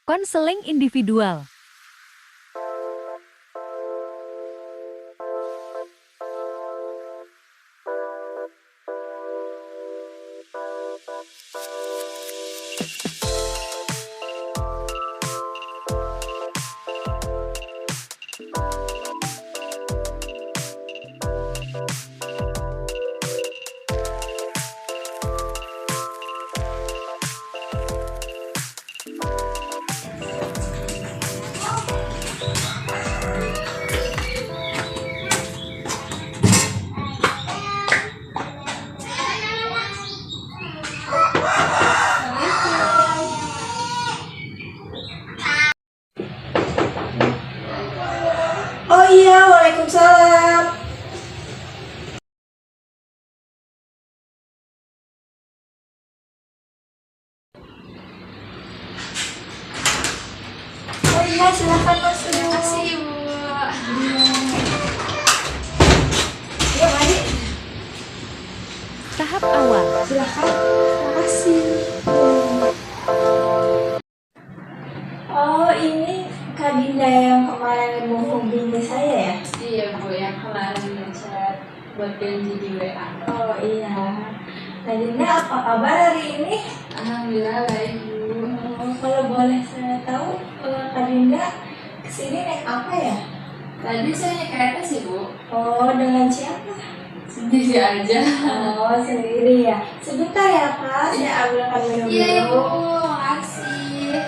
Konseling individual. Oh iya, waalaikumsalam. Oh iya, silahkan masuk. Terima kasih Ibu. Ya, mari. Tahap awal. Silahkan. Terima kasih. Oh, ini Kak Dinda yang kemarin menghubungi saya ya? Iya Bu, yang kemarin chat buat janji di WA. Oh iya. Kak Dinda, apa kabar hari ini? Alhamdulillah baik Bu. Kalau boleh saya tahu, Kak Dinda kesini naik apa ya? Tadi saya naik kereta sih Bu, Oh, dengan siapa? sendiri aja. Oh, sendiri ya. Sebentar ya, Kak. Saya ambilkan minum Iya dulu. Ibu, makasih.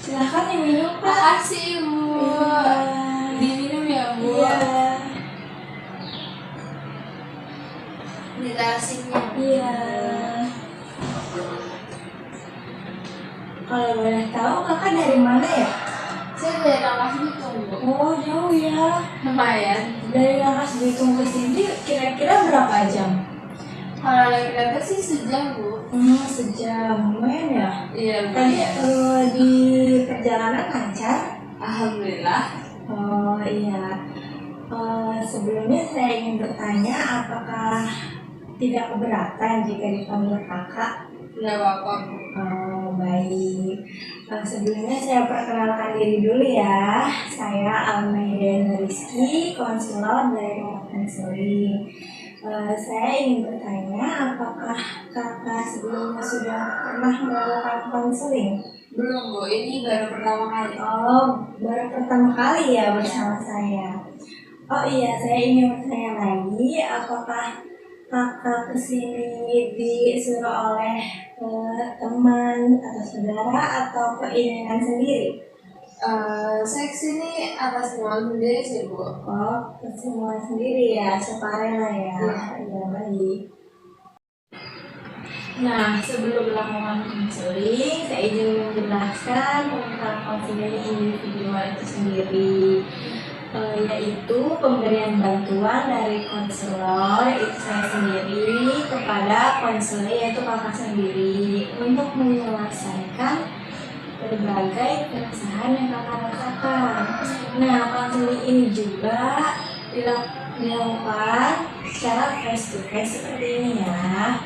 Silahkan diminum, Kak. Makasih Ibu. Iya. Diminum ya Bu. Iya. Ditaruhnya. Iya. Kalau boleh tahu, Kakak dari mana ya? Saya dari Rangkas Bitung Bu. Oh, jauh ya. Lumayan. Dari Rangkas Bitung ke sini kira-kira berapa jam? Kalau naik kereta sih sejam Bu. Sejam. Lumayan ya. Iya Tadi lumayan. di perjalanan lancar? Alhamdulillah. Oh iya. Sebelumnya saya ingin bertanya, apakah tidak keberatan jika dipanggil kakak? Tidak apa-apa Bu. Oh, baik. Sebelumnya saya perkenalkan diri dulu ya. Saya Almaida Rizky, konselor dari Rumah Konseling. Saya ingin bertanya, apakah kakak sebelumnya sudah pernah melakukan konseling? Belum Bu, ini baru pertama kali. Oh, baru pertama kali ya bersama saya. Oh iya, saya ingin bertanya lagi, apakah kakak kesini disuruh oleh teman atau saudara atau keinginan sendiri? Saya kesini atas nama sendiri sih Bu. Oh, semua sendiri ya, sukarela ya. Ya, baik. Nah, sebelum melakukan konseling, saya izin menjelaskan tentang konseling individual itu sendiri. Yaitu pemberian bantuan dari konselor itu saya sendiri kepada konselor yaitu kakak sendiri untuk menyelesaikan berbagai keresahan yang kakak rasakan. Nah, konseling ini juga dilakukan secara face to face seperti ini ya.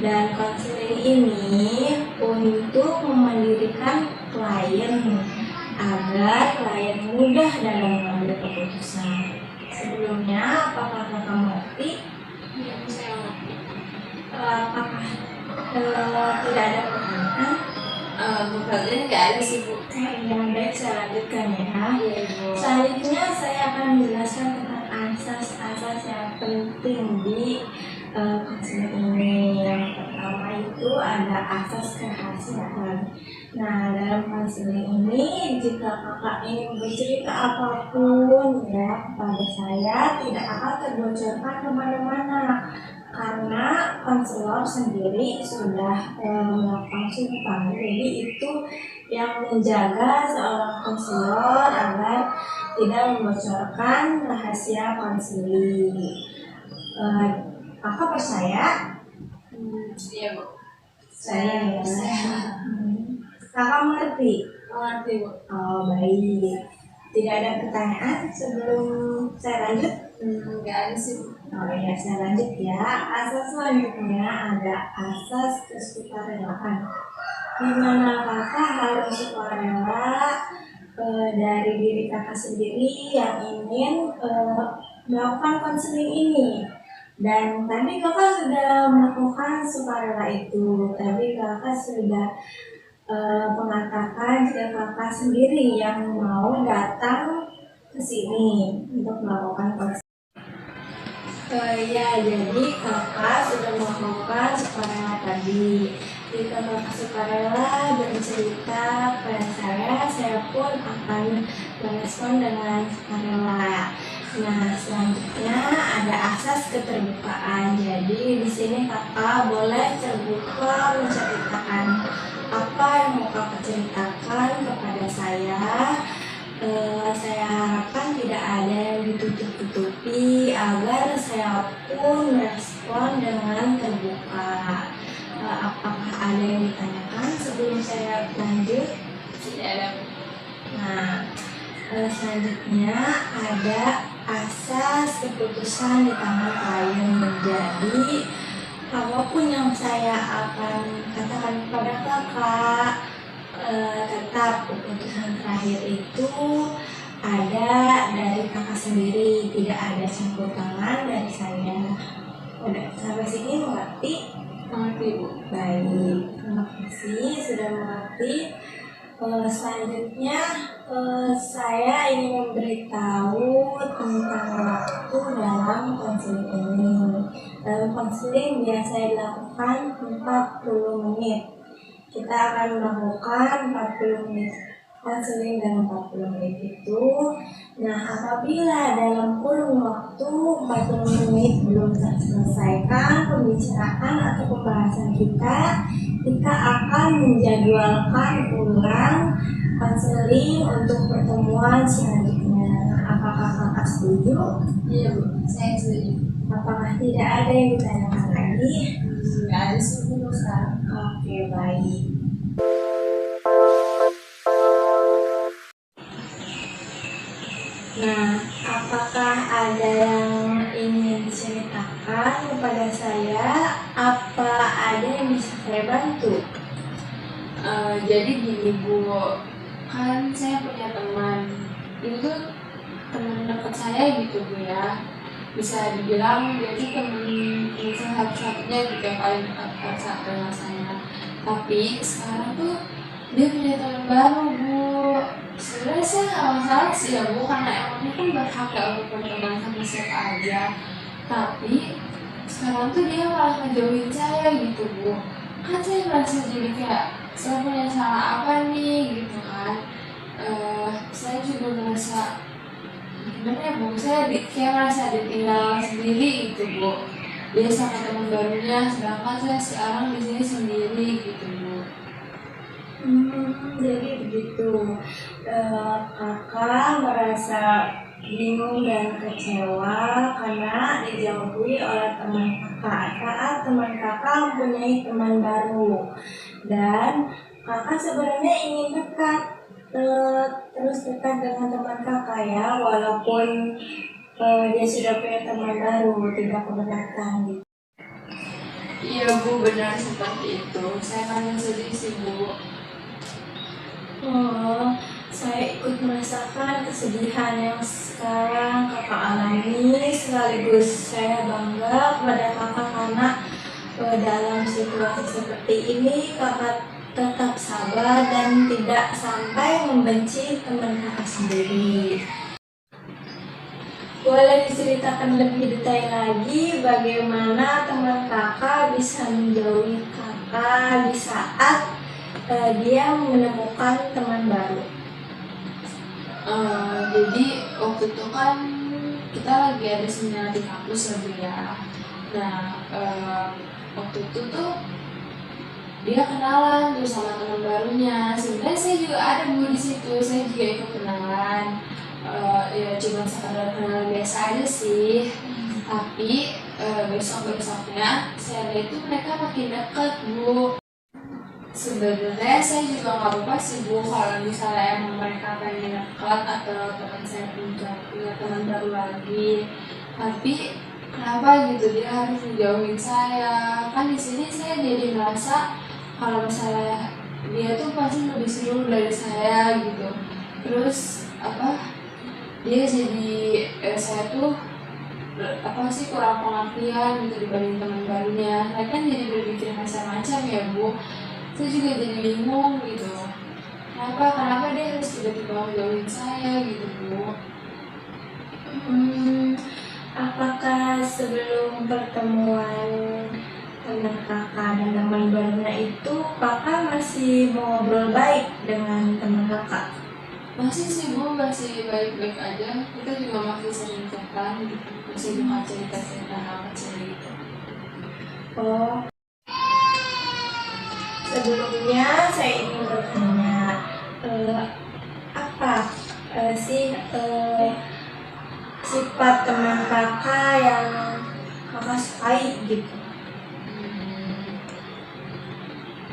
Dan konseling ini untuk memandirikan klien agar klien mudah dalam mengambil keputusan. Sebelumnya, apakah kakak mengerti? Iya, saya ngerti. Apakah tidak ada pertanyaan? Bukannya nggak ada sih Bu. Yang baik saya lanjutkan ya. Iya Bu. Selanjutnya saya akan menjelaskan tentang asas-asas yang penting di konseling ini. Yang pertama itu ada asas kerahasiaan. Nah, dalam konseling ini jika kakak ingin bercerita apapun ya kepada saya tidak akan terbocorkan kemana-mana karena konselor sendiri sudah melakukan sumpah. Jadi itu yang menjaga seorang konselor agar tidak membocorkan rahasia konseling. Kakak percaya? Iya Bu. Saya ya. Saya Kakak mengerti? mengerti Bu. Oh, baik. Tidak ada pertanyaan sebelum saya lanjut? Nggak ada sih. Oh ya, saya lanjut ya. Asas selanjutnya ada asas kesukarelaan. Di mana kakak harus sukarela dari diri kakak sendiri yang ingin melakukan konseling ini. Dan tadi kakak sudah melakukan sukarela itu, tapi kakak sudah mengatakan jika kakak sendiri yang mau datang ke sini untuk melakukan konseling. Ya, jadi kakak sudah melakukan sukarela tadi. Jika kakak sukarela bercerita pada saya pun akan merespon dengan sukarela. Nah, selanjutnya ada asas keterbukaan. Jadi di sini kakak boleh terbuka menceritakan apa yang mau kakak ceritakan kepada saya. Saya harapkan tidak ada yang ditutup-tutupi agar saya pun merespon dengan terbuka. Apakah ada yang ditanyakan sebelum saya lanjut? Tidak ada. Nah, selanjutnya ada asas keputusan di tangan klien. Menjadi apapun yang saya akan katakan kepada kakak, tetap keputusan terakhir itu ada dari kakak sendiri, tidak ada campur tangan dari saya. Udah sampai sini mengerti? Mengerti, Bu. Baik, terima kasih sudah mengerti. Selanjutnya saya ingin memberitahu tentang waktu dalam konseling ini. Dalam konseling biasa dilakukan 40 menit. Kita akan melakukan 40 menit konseling dalam 40 menit itu. Nah, apabila dalam kurun waktu 40 menit belum terselesaikan pembicaraan atau pembahasan kita akan menjadwalkan ulang konseling untuk pertemuan selanjutnya. Apakah kakak setuju? Iya, Bu. Saya setuju. Apakah tidak ada yang ditanyakan lagi? Nggak ada sih, Bu, sekarang. Oke, baik. Nah, apakah ada yang ingin diceritakan kepada saya? Apa ada yang bisa saya bantu? Jadi gini, Bu, kan saya punya teman, itu teman dekat saya gitu, Bu, ya. Bisa dibilang dia itu teman satu-satunya gitu yang paling dekat dengan saya. Tapi sekarang tuh dia punya teman baru, Bu. Sebenarnya saya nggak masalah sih ya, Bu, karena emang dia kan berhak ya untuk berteman sama siapa aja. Tapi sekarang tuh dia malah ngejauhin saya gitu, Bu. Kan saya merasa jadi kayak saya punya salah apa nih gitu kan. Saya juga merasa gimana ya, Bu, saya kayak merasa ditinggal sendiri gitu, Bu. Dia sama teman barunya, sedangkan saya sekarang di sini sendiri gitu, Bu. Jadi begitu. Kakak merasa bingung dan kecewa karena dijauhi oleh teman kakak. Saat teman kakak mempunyai teman baru dan kakak sebenarnya ingin dekat, terus dekat dengan teman kakak ya, walaupun dia sudah punya teman baru, tidak keberatan gitu. Iya, Bu, benar seperti itu. Saya kan sedih sih, Bu. Oh, saya ikut merasakan kesedihan yang sekarang kakak alami, sekaligus saya bangga kepada kakak karena dalam situasi seperti ini kakak tetap sabar dan tidak sampai membenci teman kakak sendiri. Boleh diceritakan lebih detail lagi bagaimana teman kakak bisa menjauhi kakak di saat dia menemukan teman baru? Jadi waktu itu kan kita lagi ada seminar di kampus lagi ya. Nah, waktu itu tuh dia kenalan tuh sama teman barunya. Sebenarnya saya juga ada, Bu, di situ. Saya juga ikut kenalan. Ya cuma sekadar kenalan biasa aja sih. Tapi besoknya saya lihat itu mereka makin dekat, Bu. Sebenarnya saya juga nggak apa-apa sih, Bu, kalau misalnya emang mereka pengen dekat atau teman saya punya teman baru lagi. Tapi kenapa gitu dia harus menjauhin saya? Kan di sini saya jadi merasa kalau misalnya dia tuh pasti lebih seru dari saya gitu. Terus dia jadi saya tuh kurang pengertian gitu dibanding teman barunya. Saya kan jadi berpikir macam-macam ya Bu. Saya juga jadi bingung gitu. Kenapa dia harus tiba-tiba menjauhin saya gitu Bu? Apakah sebelum pertemuan teman kakak dan teman barunya itu kakak masih ngobrol baik dengan teman kakak? Masih sih Bu, masih baik-baik aja. Kita juga masih sering chatan gitu, masih juga cerita-cerita hal kecil gitu. Oh, sebelumnya saya ingin bertanya, apa sih sifat teman kakak yang kakak sukai gitu?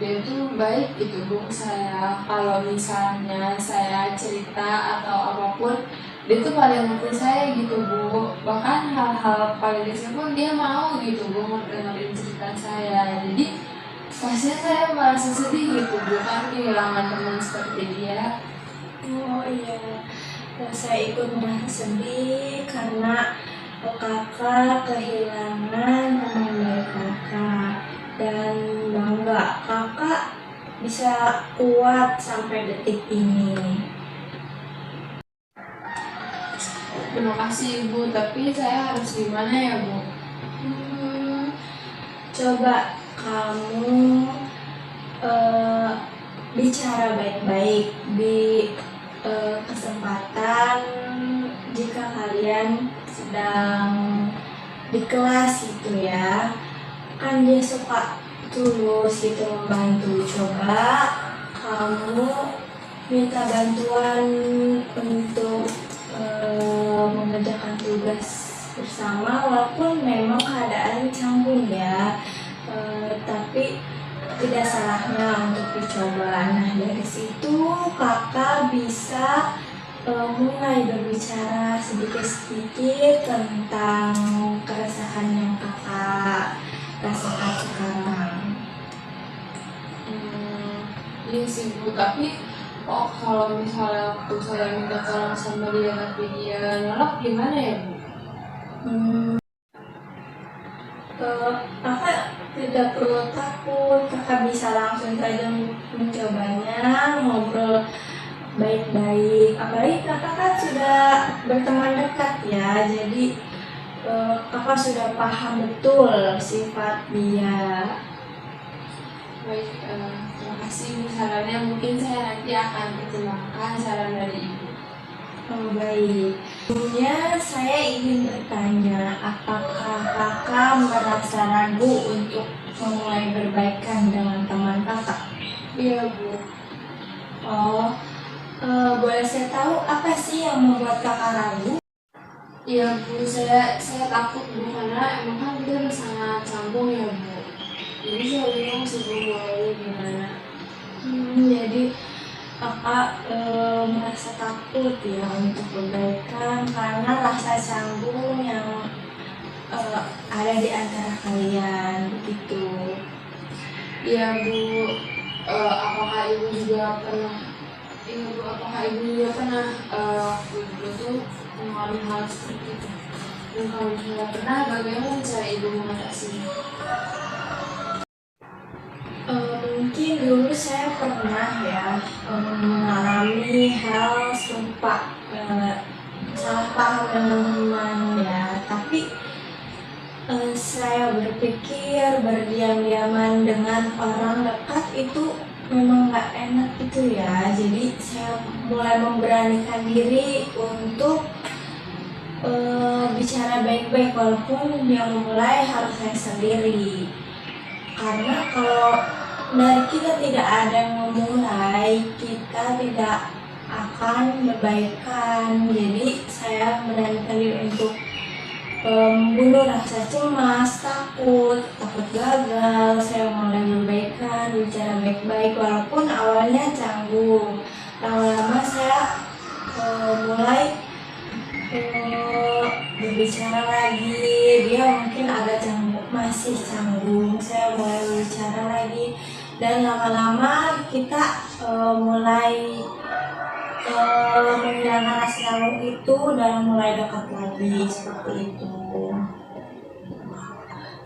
Dia tuh baik gitu Bu, saya kalau misalnya saya cerita atau apapun dia tuh paling ngerti saya gitu Bu, bahkan hal-hal paling kecil pun dia mau gitu Bu dengerin cerita saya. Jadi pastinya saya merasa sedih gitu Bu, kan kehilangan teman seperti dia. Oh iya, saya ikut merasa sedih karena kakak kehilangan teman baik kakak, dan bangga kakak bisa kuat sampai detik ini. Terima kasih Ibu, tapi saya harus gimana ya Bu? Coba kamu bicara baik-baik di kesempatan jika kalian sedang di kelas gitu ya, kan dia suka tulus gitu membantu. Coba kamu minta bantuan untuk mengerjakan tugas bersama, walaupun memang keadaan canggung ya, tapi tidak salahnya untuk dicoba. Nah, dari situ kakak bisa mulai berbicara sedikit-sedikit tentang keresahan yang kakak rasakan sekarang. Iya sih Bu, tapi kalau misalnya waktu saya minta tolong sama dia tapi dia nolak gimana ya Bu? Kakak tidak perlu takut, kakak bisa langsung saja mencobanya, ngobrol baik-baik. Apalagi kakak kan sudah berteman dekat ya, jadi kakak sudah paham betul sifat dia. Baik, terima kasih Bu sarannya. Mungkin saya nanti akan pertimbangkan saran dari Ibu. Oh, baik. Sebelumnya saya ingin bertanya, apakah kakak merasa ragu untuk memulai berbaikan dengan teman kakak? Iya Bu. Oh, boleh saya tahu apa sih yang membuat kakak ragu? Iya Bu, saya takut Bu karena emang kan kita sangat canggung ya Bu. Jadi saya bingung sih Bu mulainya gimana. Jadi kakak merasa takut ya untuk berbaikan karena rasa canggung yang ada di antara kalian begitu. Iya Bu, apakah Ibu juga pernah waktu itu tuh mengalami hal seperti itu? Dan kalau misalnya pernah, bagaimana cara Ibu mengatasinya? Mungkin dulu saya pernah ya mengalami hal serupa, salah paham dengan teman ya, tapi saya berpikir berdiam-diaman dengan orang dekat itu memang nggak enak gitu ya. Jadi saya mulai memberanikan diri untuk bicara baik-baik, walaupun yang memulai harus saya sendiri. Karena kalau dari kita tidak ada yang memulai, kita tidak akan berbaikan. Jadi saya beranikan diri untuk membunuh rasa cemas, takut gagal. Saya mulai berbaikan, bicara baik-baik, walaupun awalnya canggung. Lama-lama saya mulai berbicara lagi, dia mungkin agak masih canggung. Saya mulai berbicara lagi, dan lama-lama kita mulai menghilangkan rasa canggung itu dan mulai dekat lagi seperti itu.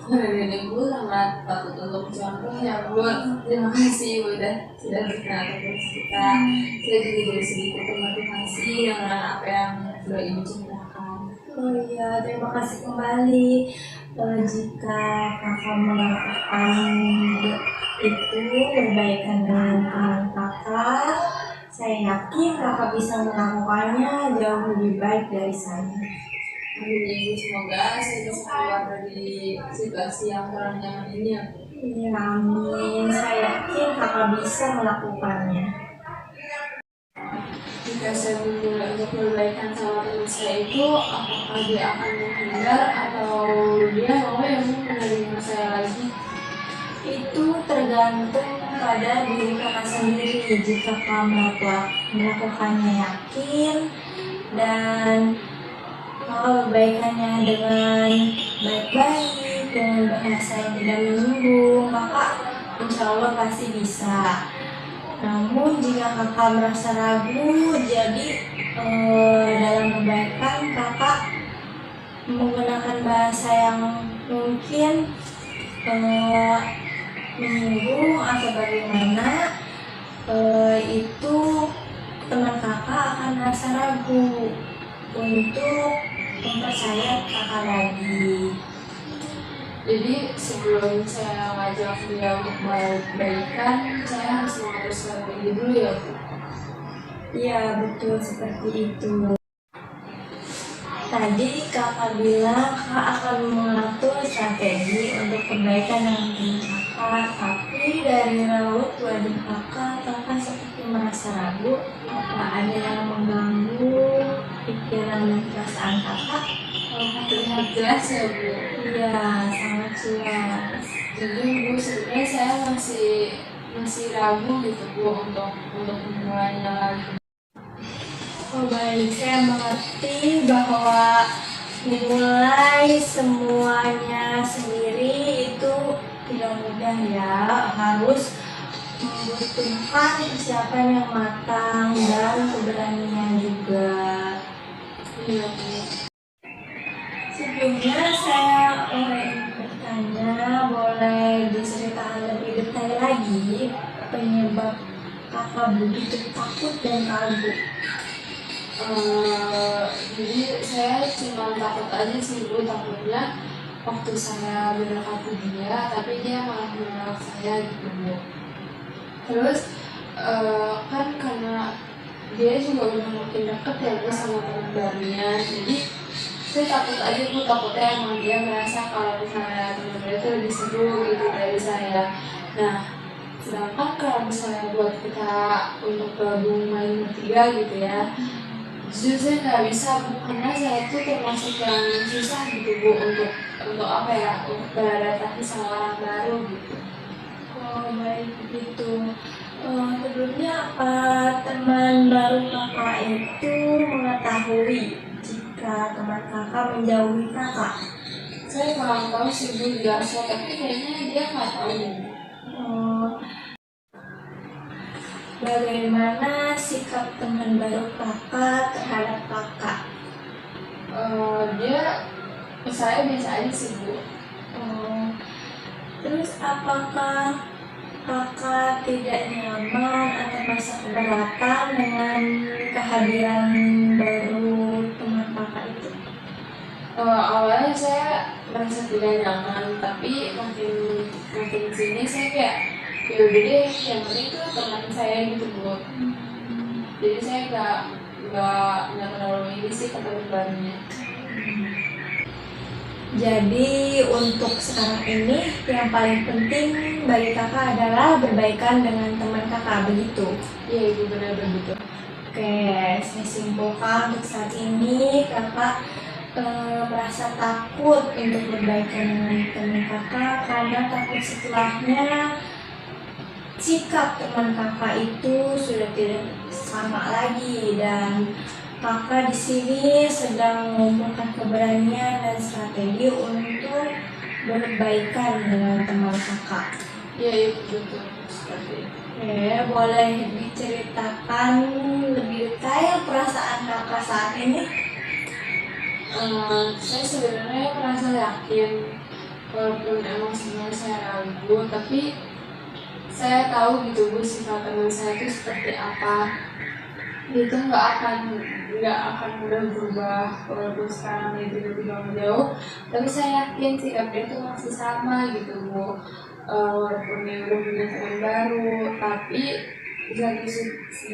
Dan Ibu sangat patut untuk contoh ya Bu. Terima kasih udah sudah berkenan terus kita. Saya juga jadi sedikit termotivasi dengan apa yang sudah Ibu ceritakan. Oh iya, terima kasih kembali. Jika kakak melakukan itu berbaikan dengan teman kakak, saya yakin kakak bisa melakukannya jauh lebih baik dari saya. Amin ya Ibu, semoga saya bisa keluar dari situasi yang kurang nyaman ini ya. Iya, amin. Saya yakin kakak bisa melakukannya. Jika saya memulai untuk perbaikan sama teman saya itu, apakah dia akan menghindar atau dia mau ya Bu menerima saya lagi? Itu tergantung pada diri kakak sendiri. Jika kamu melakukannya yakin dan perbaikannya dengan baik-baik, dengan bahasa yang tidak menyinggung, maka insya Allah pasti bisa. Namun jika kakak merasa ragu, jadi dalam perbaikan kakak menggunakan bahasa yang mungkin menyinggung atau bagaimana, itu teman kakak akan merasa ragu untuk mempercaya kakak lagi. Jadi sebelum saya ngajak dia untuk baikan, saya harus mengatur strategi dulu ya Bu. Iya, betul seperti itu. Tadi kakak bilang kakak akan mengatur strategi untuk perbaikan dengan tim kakak, tapi dari raut wajah kakak seperti merasa ragu. Apa ada yang mengganggu pikiran dan perasaan kakak? Terlihat jelas ya Bu. Iya, sangat jelas. Jadi Bu, sebenarnya saya masih ragu gitu Bu untuk memulainya lagi. Oh baik, saya mengerti bahwa memulai semuanya sendiri itu tidak mudah ya. Harus membutuhkan persiapan yang matang dan keberanian juga. Iya Bu. Sebelumnya saya ingin bertanya, boleh diceritakan lebih detail lagi penyebab kakak begitu takut dan ragu? Jadi saya cuma takut aja sih Bu, takutnya waktu saya mendekati dia tapi dia malah menolak saya gitu Bu. Terus kan karena dia juga udah makin deket ya Bu sama teman barunya, jadi saya takut aja Bu, takutnya emang dia merasa kalau misalnya teman baru itu lebih seru gitu dari saya. Nah, sedangkan kalau misalnya buat kita untuk gabung main bertiga gitu ya, justru saya nggak bisa Bu, karena saya itu termasuk yang susah gitu Bu untuk apa ya, untuk beradaptasi sama orang baru gitu. Oh baik begitu. Sebelumnya apa teman baru kakak itu mengetahui jika teman kakak menjauhi kakak? Saya kurang tahu sih Bu jelasnya, tapi kayaknya dia nggak tahu. Oh, bagaimana sikap teman baru kakak terhadap kakak? Dia ke saya biasa aja sih Bu. Oh, terus apakah kakak tidak nyaman atau merasa keberatan dengan kehadiran baru teman kakak itu? Awalnya saya merasa tidak nyaman, tapi makin sini saya kayak ya udah deh, yang penting tuh teman saya gitu Bu. Jadi saya nggak terlalu ini sih ke teman barunya. Jadi untuk sekarang ini yang paling penting bagi kakak adalah berbaikan dengan teman kakak, begitu? Iya Ibu, benar begitu. Oke, saya simpulkan untuk saat ini kakak merasa takut untuk berbaikan dengan teman kakak karena takut setelahnya sikap teman kakak itu sudah tidak sama lagi dan kakak di sini sedang mengumpulkan keberanian dan strategi untuk berbaikan dengan teman kakak. Ya itu betul seperti itu. Oke, boleh diceritakan lebih detail perasaan kakak saat ini? Saya sebenarnya merasa yakin walaupun emang sebenarnya saya ragu, tapi saya tahu gitu Bu sifat teman saya itu seperti apa. Itu nggak akan mudah berubah walaupun sekarang dia tiba-tiba menjauh, tapi saya yakin sikap dia itu masih sama gitu Bu. Walaupun dia udah punya teman baru, tapi di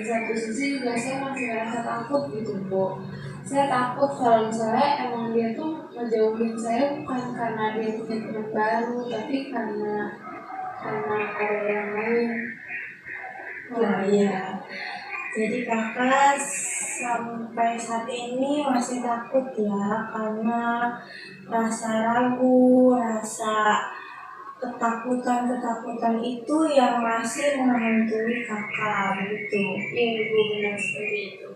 satu sisi juga saya masih merasa takut gitu Bu. Saya takut kalau misalnya emang dia tuh ngejauhin saya bukan karena dia punya teman baru, tapi karena ada yang lain. Oh iya. Jadi kakak sampai saat ini masih takut ya karena rasa ragu, rasa ketakutan itu yang masih menghantui kakak begitu. Iya Bu, benar seperti itu.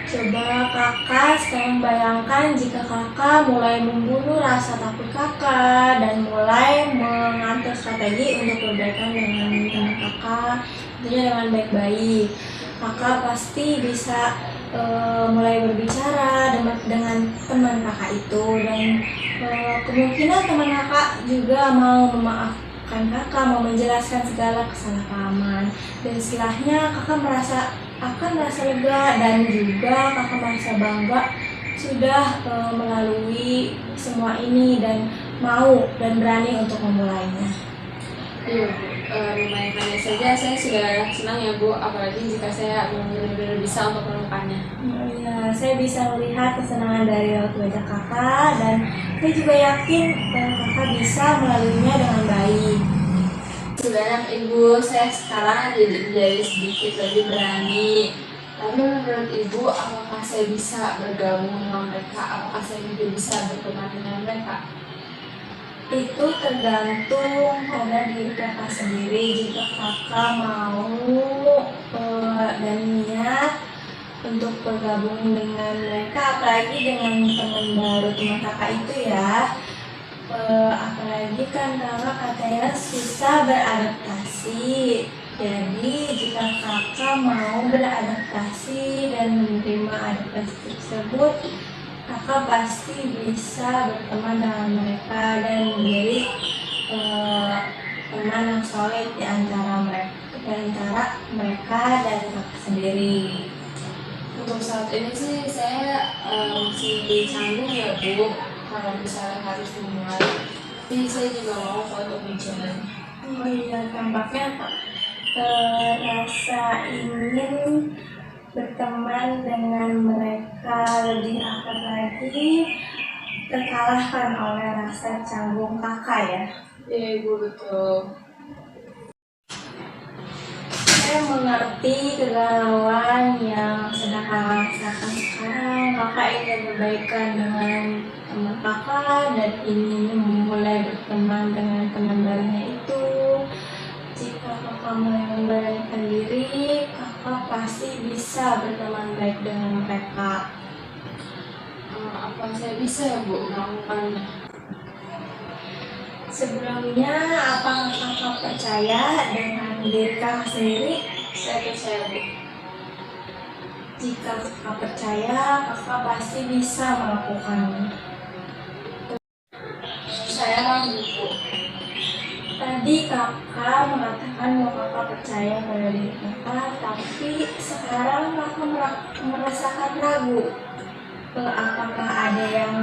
Coba kakak sekarang bayangkan jika kakak mulai membunuh rasa takut kakak dan mulai mengatur strategi untuk berbaikan dengan teman kakak, tentunya dengan baik-baik. Kakak pasti bisa mulai berbicara dengan teman kakak itu dan kemungkinan teman kakak juga mau memaafkan kakak, mau menjelaskan segala kesalahpahaman dan setelahnya kakak akan merasa lega dan juga kakak merasa bangga sudah melalui semua ini dan mau dan berani untuk memulainya. Iya Bu, lumayan saja saya sudah senang ya Bu, apalagi jika saya benar-benar bisa untuk menemukannya. Ya, saya bisa melihat kesenangan dari raut wajah kakak dan saya juga yakin kakak bisa melaluinya dengan baik. Sebenarnya Ibu, saya sekarang jadi sedikit lebih berani. Tapi menurut Ibu, apakah saya bisa bergabung dengan mereka? Apakah saya juga bisa berteman dengan mereka? Itu tergantung pada diri kakak sendiri. Jika kakak mau dan niat untuk bergabung dengan mereka, apalagi dengan teman baru teman kakak itu ya. Apalagi kan kakak katanya susah beradaptasi. Jadi jika kakak mau beradaptasi dan menerima adaptasi tersebut, kakak pasti bisa berteman dengan mereka dan menjadi teman yang solid di antara mereka dan kakak sendiri. Untuk saat ini sih saya masih canggung ya Bu, kalau misalnya harus dimulai. Tapi saya juga mau untuk mencoba. Oh iya, tampaknya rasa ingin berteman dengan mereka lebih akrab lagi terkalahkan oleh rasa canggung kakak ya. Iya Ibu, betul. Saya mengerti kegalauan yang sedang kakak rasakan sekarang. Kakak ingin berbaikan dengan teman kakak dan ingin memulai berteman dengan teman barunya itu. Jika kakak mulai memberanikan diri, kakak pasti bisa berteman baik dengan mereka. Apa saya bisa ya Bu melakukannya? Sebelumnya, apakah kakak percaya dengan diri kakak sendiri? Saya percaya Bu. Jika kakak percaya, kakak pasti bisa melakukannya. Saya ragu Bu. Tadi kakak mengatakan bahwa kakak percaya pada diri kakak, tapi sekarang kakak merasakan ragu. Apakah ada yang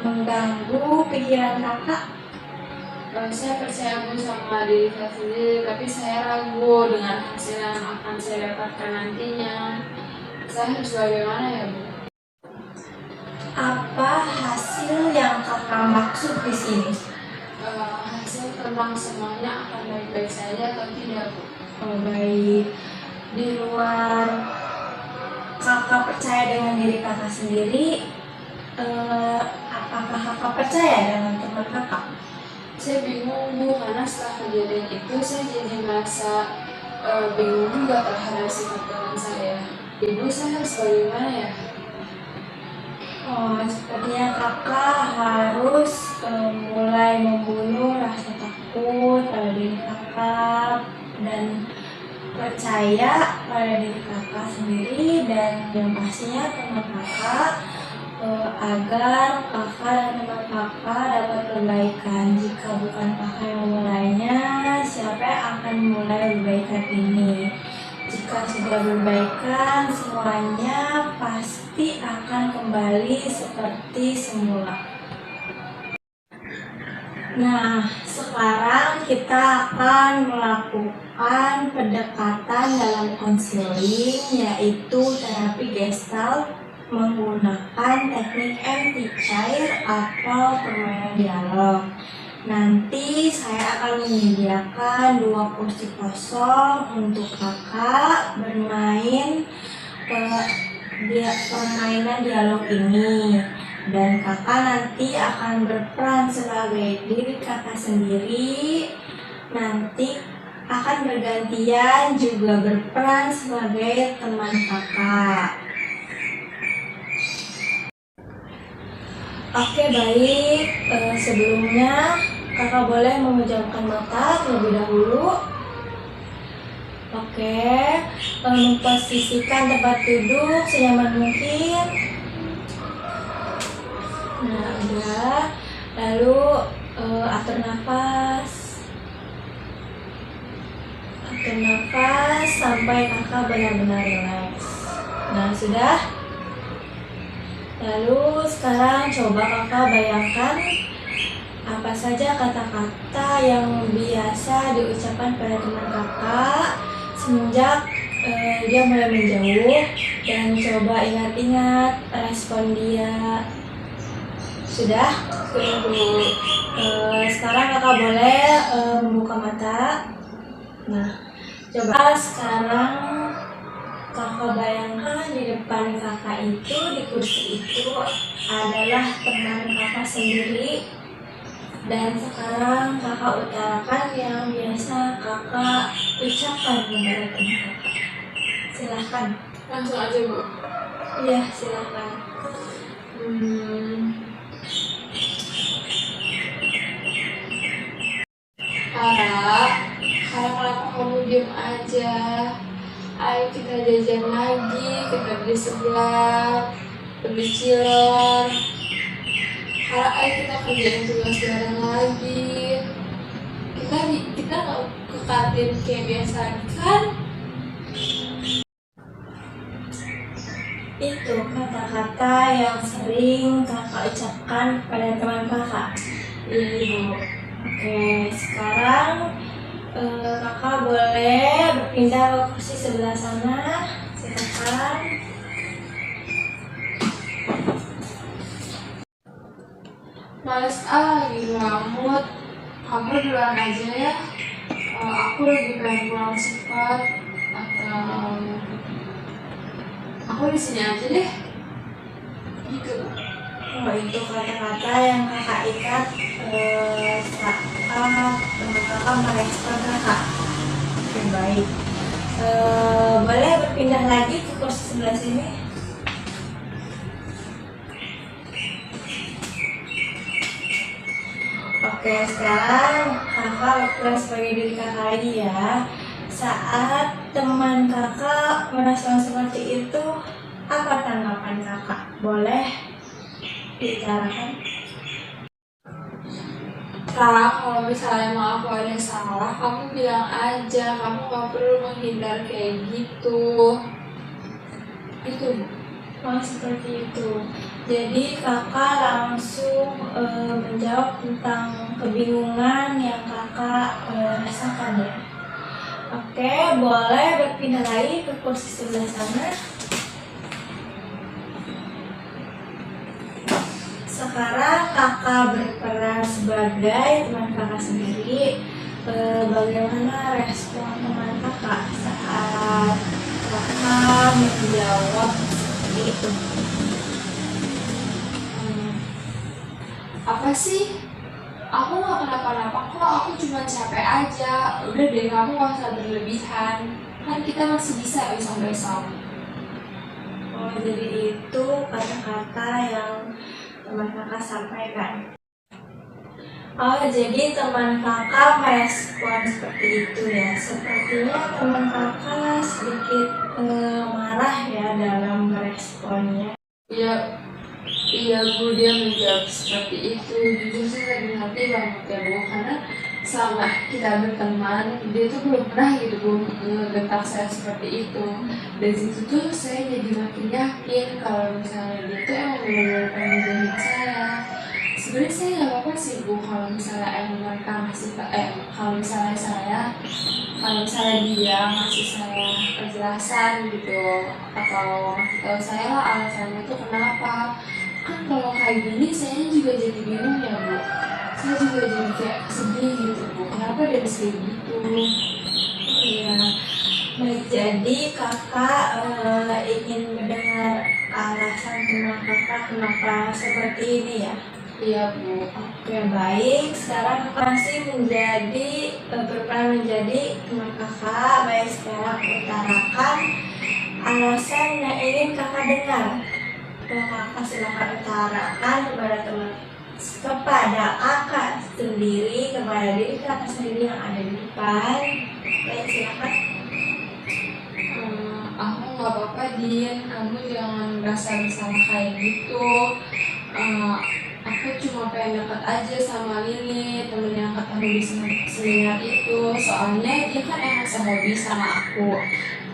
mengganggu pikiran kakak? Saya percaya Bu sama diri saya sendiri, tapi saya ragu dengan hasil yang akan saya dapatkan nantinya. Saya harus bagaimana ya Bu? Apa hasil yang kakak maksud di sini? Hasil tentang semuanya akan baik-baik saja atau tidak Bu? Oh, baik. Di luar kakak percaya dengan diri kakak sendiri, apakah kakak percaya dengan teman kakak? Saya bingung Bu, karena setelah kejadian itu saya jadi merasa bingung juga terhadap sifat teman saya. Ibu, saya harus bagaimana ya? Oh, sepertinya kakak harus mulai membunuh rasa takut pada diri kakak dan percaya pada diri kakak sendiri, dan yang pastinya teman kakak, agar kakak dan teman kakak dapat perbaikan. Jika bukan kakak yang memulainya, siapa yang akan memulai perbaikan ini? Jika sudah berbaikan, semuanya pasti akan kembali seperti semula. Nah, sekarang kita akan melakukan pendekatan dalam konseling, yaitu terapi gestalt menggunakan teknik MT cair atau permainan dialog. Nanti saya akan menyediakan 2 kursi kosong untuk kakak bermain permainan dialog ini, dan kakak nanti akan berperan sebagai diri kakak sendiri. Nanti akan bergantian juga berperan sebagai teman kakak. Oke, baik. Sebelumnya kakak boleh memejamkan mata terlebih dahulu. Oke, memposisikan tempat duduk senyaman mungkin. Nah, udah. Lalu atur nafas. Atur nafas sampai kakak benar-benar rileks. Nah, sudah. Lalu sekarang coba kakak bayangkan apa saja kata-kata yang biasa diucapkan pada teman kakak semenjak dia mulai menjauh, dan coba ingat-ingat respon dia. Sudah? Tunggu. Sekarang kakak boleh membuka mata. Nah, coba sekarang kakak bayangkan di depan kakak itu, di kursi itu adalah teman kakak sendiri. Dan sekarang kakak utarakan yang biasa kakak ucapkan kepada teman kakak. Silahkan. Langsung aja, Bu. Iya, silahkan. Kenapa kamu diem aja? Ayo kita jajan lagi, kita beli seblak, beli cilor. Ayo kita kerjain tugas bareng lagi. Kita nggak ke kantin kayak biasa lagi kan? Itu kata-kata yang sering kakak ucapkan pada teman kakak. Iya. Oke, sekarang kakak boleh berpindah ke kursi sebelah sana. Silakan. Males lagi ngamut. Kamu duluan aja ya. Aku lagi pengen pulang cepat. Atau aku di sini aja deh. Gitu. Oh, itu kata-kata yang kakak ikat saat teman kakak merespon kakak. Oke, baik. Boleh berpindah lagi ke kursi sebelah sini. Oke, sekarang kakak berperan sebagai diri kakak lagi ya. Saat teman kakak merespon seperti itu, apa tanggapan kakak? Boleh dibicarakan? Kak, kalau misalnya mau aku ada salah, kamu bilang aja. Kamu gak perlu menghindar kayak gitu. Itu, Bu. Oh, seperti itu. Jadi kakak langsung menjawab tentang kebingungan yang kakak rasakan ya. Oke, boleh berpindah lagi ke kursi sebelah sana. Sekarang kakak berperan sebagai teman kakak sendiri. Bagaimana respon teman kakak saat kakak menjawab seperti itu? Apa sih? Aku gak kenapa-napa kok, aku cuma capek aja. Udah deh, kamu gak usah berlebihan. Kan kita masih bisa besok-besok. Oh, jadi itu kata-kata yang teman kakak sampaikan. Oh, jadi teman kakak merespon seperti itu ya. Sepertinya teman kakak sedikit marah ya dalam meresponnya. Iya, iya Bu, dia menjawab seperti itu. Jujur sih sakit hati banget ya Bu, karena selama kita berteman, dia tuh belum pernah gitu Bu ngebentak saya seperti itu. Dari situ tuh saya jadi makin yakin kalau misalnya dia tuh emang benar-benar pengen ngejahin saya. Sebenarnya saya nggak apa-apa sih Bu kalau misalnya emang mereka ngasih kalau misalnya dia ngasih saya penjelasan gitu, atau ngasih tahu saya lah alasannya itu kenapa. Kan kalau kayak gini saya juga jadi bingung ya Bu, saya juga jadi kayak sedih gitu Bu, kenapa dia bisa kayak gitu. Iya. Baik, jadi kakak ingin mendengar alasan teman kakak kenapa seperti ini ya. Iya Bu. Oke, baik. Sekarang kakak masih berperan menjadi teman kakak. Baik, sekarang utarakan alasan yang ingin kakak dengar. Kakak silakan utarakan kepada kakak sendiri, kepada diri kakak sendiri yang ada di depan. Baik, silakan. Aku nggak apa-apa Din, kamu jangan merasa bersalah kayak gitu. Aku cuma pengen dekat aja sama Lili, temen yang kata hobi seminar itu. Soalnya dia kan emang sehobi sama aku.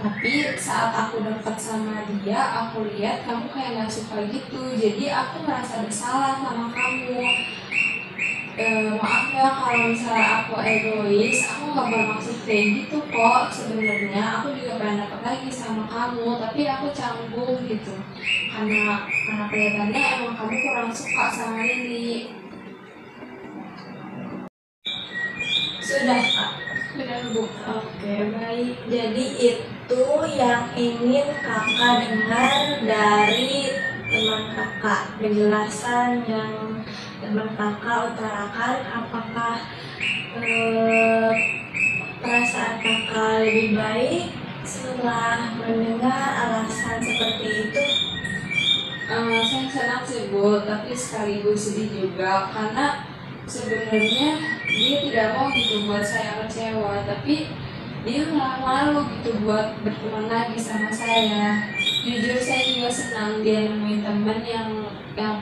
Tapi saat aku dekat sama dia, aku lihat kamu kayak gak suka gitu. Jadi aku merasa bersalah sama kamu. Maaf ya kalau misalnya aku egois, aku gak bermaksud kayak gitu kok. Sebenarnya aku juga pengen dekat lagi sama kamu, tapi aku canggung gitu. Karena kelihatannya emang kamu kurang suka sama Lili. Sudah, Kak. Sudah Bu. Oke, baik. Jadi itu yang ingin kakak dengar dari teman kakak. Penjelasan yang teman kakak utarakan, apakah perasaan kakak lebih baik setelah mendengar alasan seperti itu? Saya senang sih Bu, tapi sekaligus sedih juga karena sebenarnya dia tidak mau gitu buat saya kecewa, tapi dia malah malu gitu buat berteman lagi sama saya. Jujur saya juga senang dia nemuin temen yang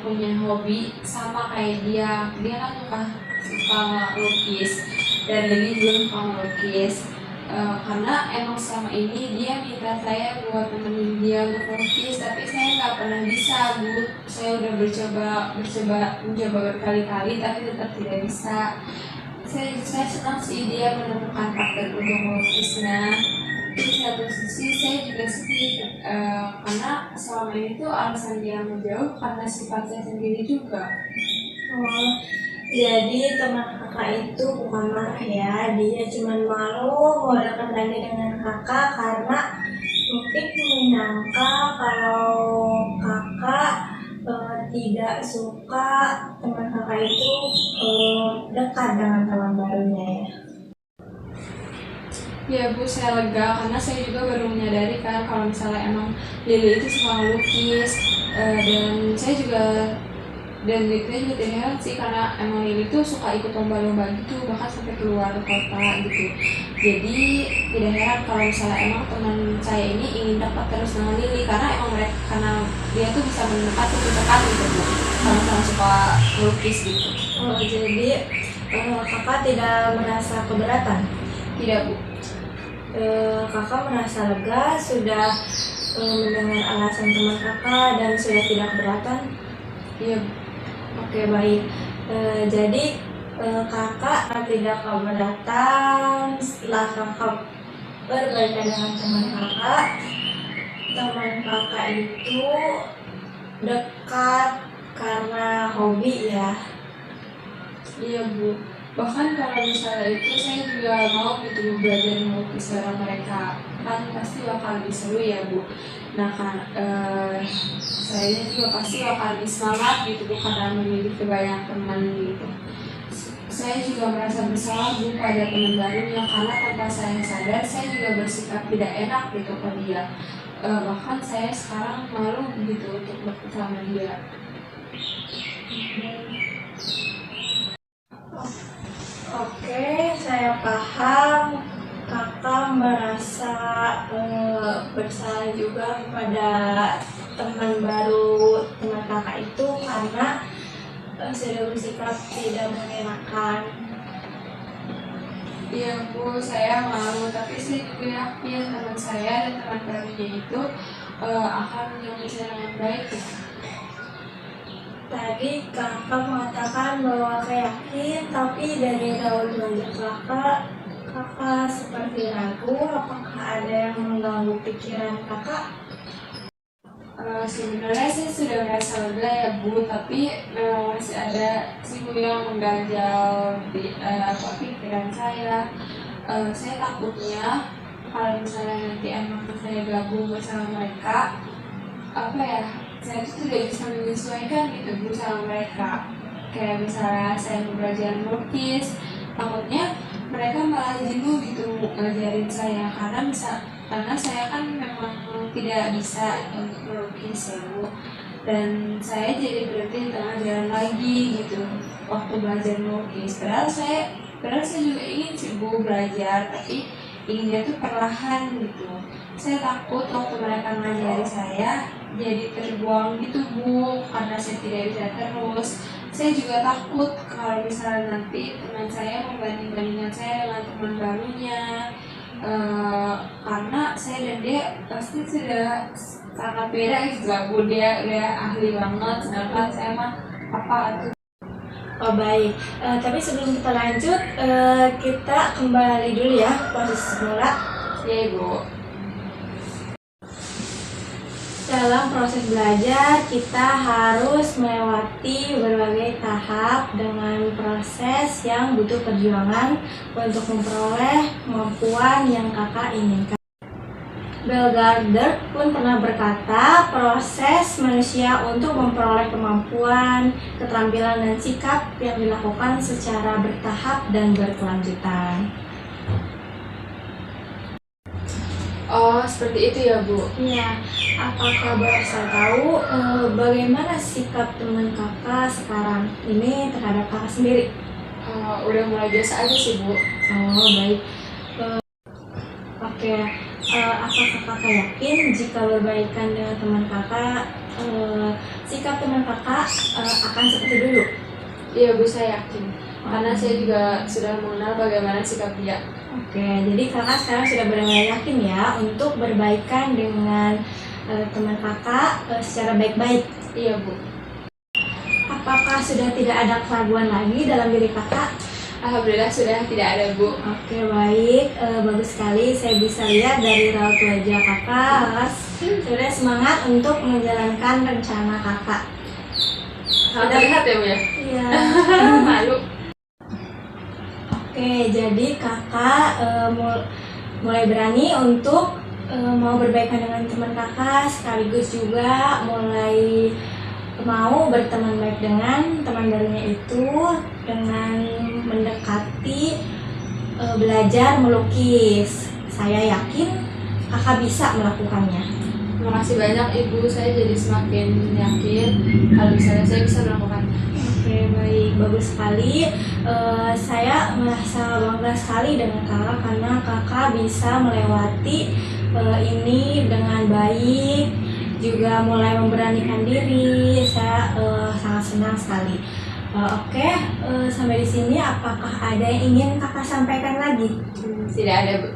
punya hobi sama kayak dia. Dia kan suka melukis dan Lili juga suka melukis. Karena emang selama ini dia minta saya buat temenin dia untuk melukis, tapi saya nggak pernah bisa Bu. Saya udah mencoba berkali-kali tapi tetap tidak bisa. Saya senang sih dia menemukan partner untuk melukisnya. Di satu sisi saya juga sedih karena selama ini tuh alasan dia menjauh karena sifat saya sendiri juga. Oh, jadi teman kakak itu bukan marah ya, dia cuma malu mau dekat lagi dengan kakak karena mungkin menyangka kalau kakak tidak suka teman kakak itu dekat dengan teman barunya ya. Ya Bu, saya lega karena saya juga baru menyadari kan kalau misalnya emang Lili itu suka melukis dan saya juga juga tidak heran sih karena emang Lili tuh suka ikut lomba-lomba gitu, bahkan sampai keluar kota gitu. Jadi tidak heran kalau misalnya emang teman saya ini ingin dapat terus dengan Lili karena dia tuh bisa mendekat lebih dekat gitu Bu, kalau sama suka melukis gitu. Oh, jadi kakak tidak merasa keberatan? Tidak Bu. Kakak merasa lega sudah mendengar alasan teman kakak dan sudah tidak keberatan? Iya. Oke, baik. Jadi kakak tidak keberatan setelah kakak berbaikan dengan teman kakak. Teman kakak itu dekat karena hobi ya. Iya Bu. Bahkan kalau misalnya itu saya juga mau gitu belajar melukis bareng mereka, kan pasti bakal lebih seru ya Bu. Nah kan saya juga pasti bakal lebih semangat gitu Bu karena memiliki banyak teman gitu. Saya juga merasa bersalah Bu pada teman barunya karena tanpa saya sadar saya juga bersikap tidak enak gitu ke dia. bahkan saya sekarang malu gitu untuk deket sama dia. Oke, saya paham. Kakak merasa bersalah juga kepada teman baru teman kakak itu karena sudah bersikap tidak mengenakan. Iya Bu, saya malu, tapi saya juga yakin teman saya dan teman barunya itu akan menyambutnya dengan baik ya. Tadi kakak mengatakan bahwa kakak yakin, tapi dari raut wajah kakak seperti ragu. Apakah ada yang mengganggu pikiran kakak? Sebenarnya saya sudah merasa lega ya Bu, tapi masih ada sih Bu yang mengganjal di pikiran saya. Saya takutnya kalau misalnya nanti emang saya gabung bersama mereka, apa ya, saya tuh tidak bisa menyesuaikan gitu Bu sama mereka. Kayak misalnya saya mau belajar melukis, takutnya mereka malah jenuh gitu ngajarin saya karena saya kan memang tidak bisa untuk melukis ya Bu, dan saya jadi berhenti di tengah jalan lagi gitu waktu belajar melukis. Padahal saya juga ingin sih Bu belajar, tapi inginnya tuh perlahan gitu. Saya takut waktu mereka ngajari saya jadi terbuang gitu Bu, karena saya tidak bisa terus. Saya juga takut kalau misalnya nanti teman saya membanding-bandingkan saya dengan teman barunya, karena saya dan dia pasti sudah sangat beda gitu lah Bu. Dia ahli banget, sedangkan saya mah apa tuh. Oh baik, tapi sebelum kita lanjut, kita kembali dulu ya posisi semula. Ya Bu. Dalam proses belajar, kita harus melewati berbagai tahap dengan proses yang butuh perjuangan untuk memperoleh kemampuan yang kakak inginkan. Belgarder pun pernah berkata, proses manusia untuk memperoleh kemampuan, keterampilan, dan sikap yang dilakukan secara bertahap dan berkelanjutan. Oh, seperti itu ya Bu. Iya, apakah boleh saya tahu bagaimana sikap teman kakak sekarang ini terhadap kakak sendiri? Udah mulai biasa aja sih Bu. Oh baik. Oke, apakah kakak yakin jika berbaikan dengan teman kakak, sikap teman kakak akan seperti dulu? Iya Bu, saya yakin. Karena saya juga sudah mengenal bagaimana sikap dia. Oke, jadi kakak sekarang sudah benar-benar yakin ya untuk berbaikan dengan teman kakak secara baik-baik. Iya Bu. Apakah sudah tidak ada keraguan lagi dalam diri kakak? Alhamdulillah sudah tidak ada Bu. Oke baik, bagus sekali. Saya bisa lihat dari raut wajah kakak sudah semangat untuk menjalankan rencana kakak. Sangat terlihat ya Bu ya? Iya. Malu. Oke, jadi kakak mulai berani untuk mau berbaikan dengan teman kakak, sekaligus juga mulai mau berteman baik dengan teman barunya itu dengan mendekati belajar melukis. Saya yakin kakak bisa melakukannya. Terima kasih banyak Ibu, saya jadi semakin yakin kalau misalnya saya bisa melakukannya. Oke baik, bagus sekali. Saya merasa bangga sekali dengan kakak karena kakak bisa melewati ini dengan baik, juga mulai memberanikan diri. Saya sangat senang sekali. Oke, sampai di sini apakah ada yang ingin kakak sampaikan lagi? Tidak ada Bu.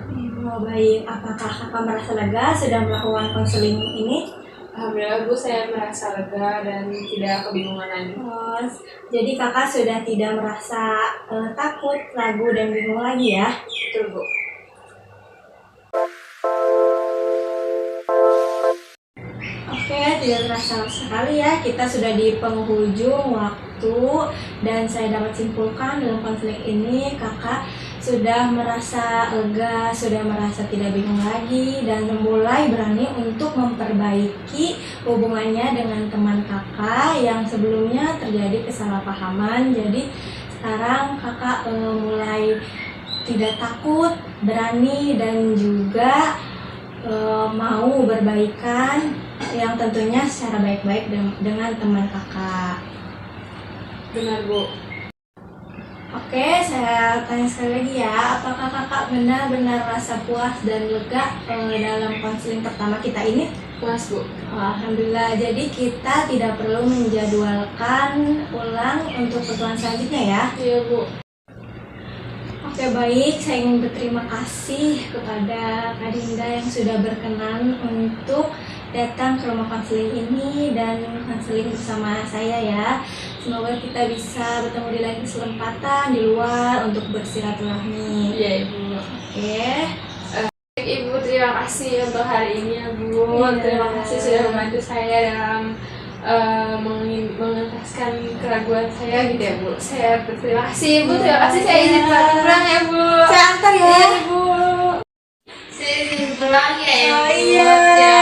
Oh, baik, apakah kakak merasa lega sudah melakukan konseling ini? Alhamdulillah Bu, saya merasa lega dan tidak kebingungan lagi. Oh, jadi kakak sudah tidak merasa takut, ragu, dan bingung lagi ya? Betul Bu. Oke, tidak terasa sekali ya, kita sudah di penghujung waktu dan saya dapat simpulkan dalam konflik ini kakak sudah merasa lega, sudah merasa tidak bingung lagi dan mulai berani untuk memperbaiki hubungannya dengan teman kakak yang sebelumnya terjadi kesalahpahaman. Jadi sekarang kakak mulai tidak takut, berani dan juga mau berbaikan yang tentunya secara baik-baik dengan teman kakak. Benar, Bu. Oke, saya tanya sekali lagi ya, apakah kakak benar-benar rasa puas dan lega dalam konseling pertama kita ini? Puas, Bu. Alhamdulillah, jadi kita tidak perlu menjadwalkan ulang untuk pertemuan selanjutnya ya. Iya, Bu. Oke, baik, saya ingin berterima kasih kepada Kak Dinda yang sudah berkenan untuk datang ke rumah konseling ini dan konseling bersama saya ya. Semoga kita bisa bertemu di lain kesempatan di luar untuk bersilaturahmi. Iya, Ibu. Oke. Ibu, terima kasih untuk hari ini ya, Bu. Iya. Terima kasih sudah membantu saya dalam mengentaskan keraguan saya gitu ya, Bu. Saya berterima kasih, Bu. Terima kasih. Saya izin pulang ya, Bu. Saya antar ya. Iya, Bu. Saya izin pulang ya, Oh, Bu. iya. Terima